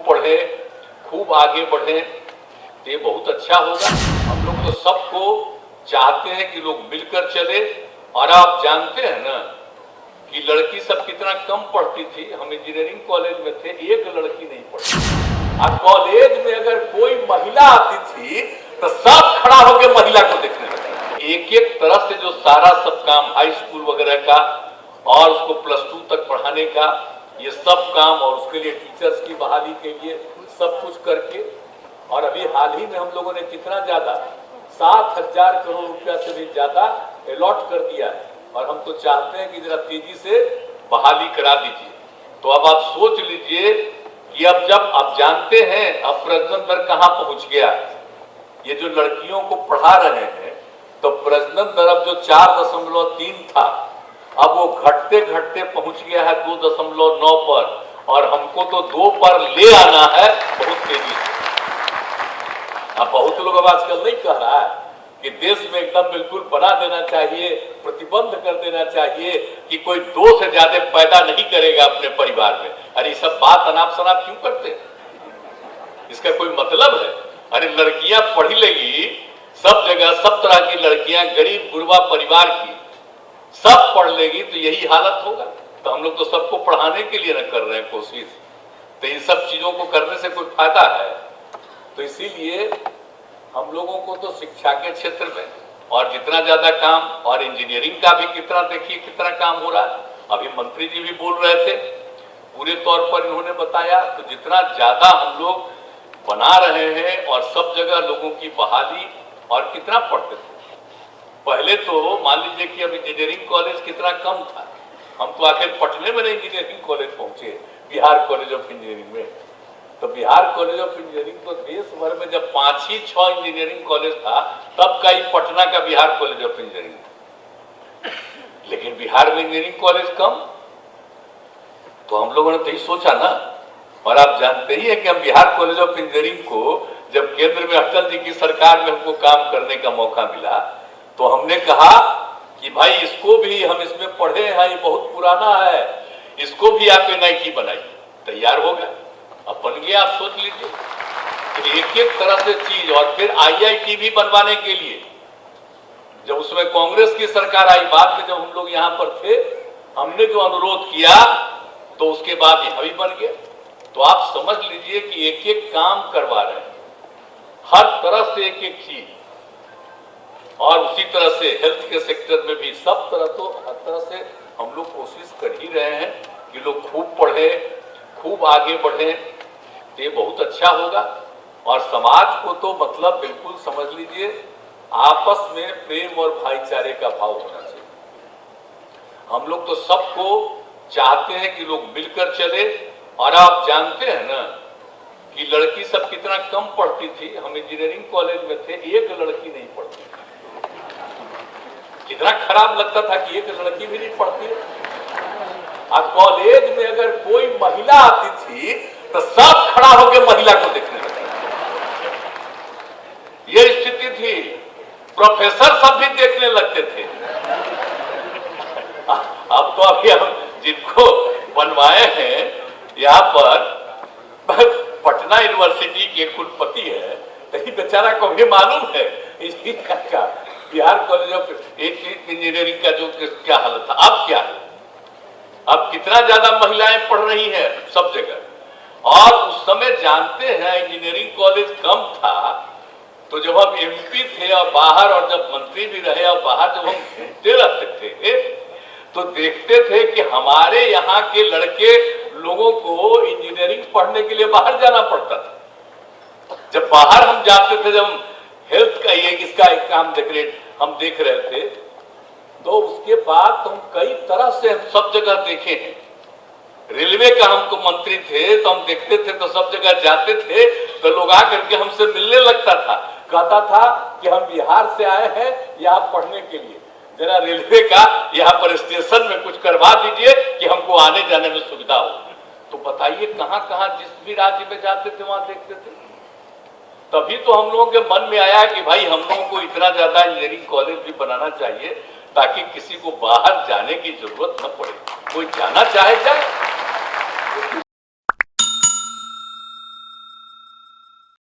पढ़े, खूब आगे बढ़े, तो ये बहुत अच्छा होगा। हम लोग तो सबको चाहते हैं कि लोग मिलकर चले। और आप जानते हैं ना कि लड़की सब कितना कम पढ़ती थी। हम इंजीनियरिंग कॉलेज में थे, एक लड़की नहीं पढ़ती। और कॉलेज में अगर कोई महिला आती थी तो सब खड़ा होकर महिला को देखने लगे। एक एक तरह से जो सारा सब काम हाई स्कूल वगैरह का और उसको +2 तक पढ़ाने का, ये सब काम, और उसके लिए टीचर्स की बहाली के लिए सब कुछ करके, और अभी हाल ही में हम लोगों ने कितना ज्यादा 7,000 करोड़ रुपया से भी ज्यादा अलॉट कर दिया है। और हम तो चाहते हैं कि जरा तेजी से बहाली करा दीजिए। तो अब आप सोच लीजिए कि अब जब आप जानते हैं अब प्रजनन दर कहां पहुंच गया। ये जो लड़कियों को पढ़ा रहे हैं तो प्रजनन दर अब जो 4.3 था, अब वो घटते घटते पहुंच गया है 2.9 पर, और हमको तो 2 पर ले आना है बहुत तेजी से। अब बहुत लोग अब आजकल नहीं कह रहा है कि देश में एकदम बिल्कुल बना देना चाहिए, प्रतिबंध कर देना चाहिए कि कोई 2 से ज्यादा पैदा नहीं करेगा अपने परिवार में। अरे सब बात अनाप शनाप क्यों करते हैं? इसका कोई मतलब है? अरे लड़कियां पढ़ी लेगी सब जगह, सब तरह की लड़कियां, गरीब गुरबा परिवार की सब पढ़ लेगी तो यही हालत होगा। तो हम लोग तो सबको पढ़ाने के लिए न कर रहे हैं कोशिश, तो इन सब चीजों को करने से कोई फायदा है? तो इसीलिए हम लोगों को तो शिक्षा के क्षेत्र में और जितना ज्यादा काम, और इंजीनियरिंग का भी कितना, देखिए कितना काम हो रहा है। अभी मंत्री जी भी बोल रहे थे, पूरे तौर पर इन्होंने बताया। तो जितना ज्यादा हम लोग बना रहे हैं और सब जगह लोगों की बहाली, और कितना पढ़ते थे पहले, तो मान लीजिए कि अब इंजीनियरिंग कॉलेज कितना कम था। हम तो आखिर पटने में इंजीनियरिंग कॉलेज पहुंचे, बिहार कॉलेज ऑफ इंजीनियरिंग में। तो बिहार कॉलेज ऑफ इंजीनियरिंग तो देश भर में जब 5 ही 6 इंजीनियरिंग कॉलेज था, तब का ही पटना का बिहार कॉलेज ऑफ इंजीनियरिंग। लेकिन बिहार में इंजीनियरिंग कॉलेज कम, तो हम लोगों ने तो यही सोचा ना। और आप जानते ही हैं कि हम बिहार कॉलेज ऑफ इंजीनियरिंग को जब केंद्र में अटल जी की सरकार में हमको काम करने का मौका मिला, तो हमने कहा कि भाई इसको भी हम इसमें पढ़े हैं, ये बहुत पुराना है, इसको भी आप NIT बनाइए। तैयार हो गया, अब बन गया। आप सोच लीजिए एक एक तरह से चीज। और फिर IIT भी बनवाने के लिए जब उसमें कांग्रेस की सरकार आई, बाद में जब हम लोग यहां पर थे, हमने जो अनुरोध किया तो उसके बाद यह भी बन गया। तो आप समझ लीजिए कि एक एक काम करवा रहे हैं, हर तरह से एक एक चीज। और उसी तरह से हेल्थ के सेक्टर में भी सब तरह, तो हर तरह से हम लोग कोशिश कर ही रहे हैं कि लोग खूब पढ़े, खूब आगे बढ़े, तो ये बहुत अच्छा होगा। और समाज को तो मतलब बिल्कुल समझ लीजिए आपस में प्रेम और भाईचारे का भाव होना चाहिए। हम लोग तो सबको चाहते हैं कि लोग मिलकर चले। और आप जानते हैं ना कि लड़की सब कितना कम पढ़ती थी। हम इंजीनियरिंग कॉलेज में थे, एक लड़की नहीं पढ़ती थी। कितना खराब लगता था कि एक लड़की भी नहीं पढ़ती है। और कॉलेज में अगर कोई महिला आती थी तो सब खड़ा होकर महिला को देखने लगे। ये स्थिति थी। प्रोफेसर सब भी देखने लगते थे। अब तो अभी हम जिनको बनवाए हैं यहाँ पर, पटना यूनिवर्सिटी के कुलपति है, तो ये बेचारा को भी मालूम है इसी का बिहार कॉलेज ऑफ इंजीनियरिंग का जो क्या हालत था। अब क्या है, अब कितना ज्यादा महिलाएं पढ़ रही हैं सब जगह। और उस समय जानते हैं इंजीनियरिंग कॉलेज कम था, तो जब हम MP थे और बाहर, और जब मंत्री भी रहे और बाहर जब हम घूमते रहते थे, तो देखते थे कि हमारे यहाँ के लड़के लोगों को इंजीनियरिंग पढ़ने के लिए बाहर जाना पड़ता था। जब बाहर हम जाते थे, जब हेल्थ का ये इसका एक काम हम देख रहे थे, तो उसके बाद तो हम कई तरह से सब जगह देखे हैं। रेलवे का हमको मंत्री थे, तो हम देखते थे, तो सब जगह जाते थे तो लोग आकर के हमसे मिलने लगता था, कहता था कि हम बिहार से आए हैं यहाँ पढ़ने के लिए, जरा रेलवे का यहाँ पर स्टेशन में कुछ करवा दीजिए कि हमको आने जाने में सुविधा हो। तो बताइए कहां कहां जिस भी राज्य में जाते थे वहां देखते थे। तभी तो हम लोगों के मन में आया कि भाई हम लोगों को इतना ज्यादा इंजीनियरिंग कॉलेज भी बनाना चाहिए ताकि किसी को बाहर जाने की जरूरत न पड़े। कोई जाना चाहे जाए,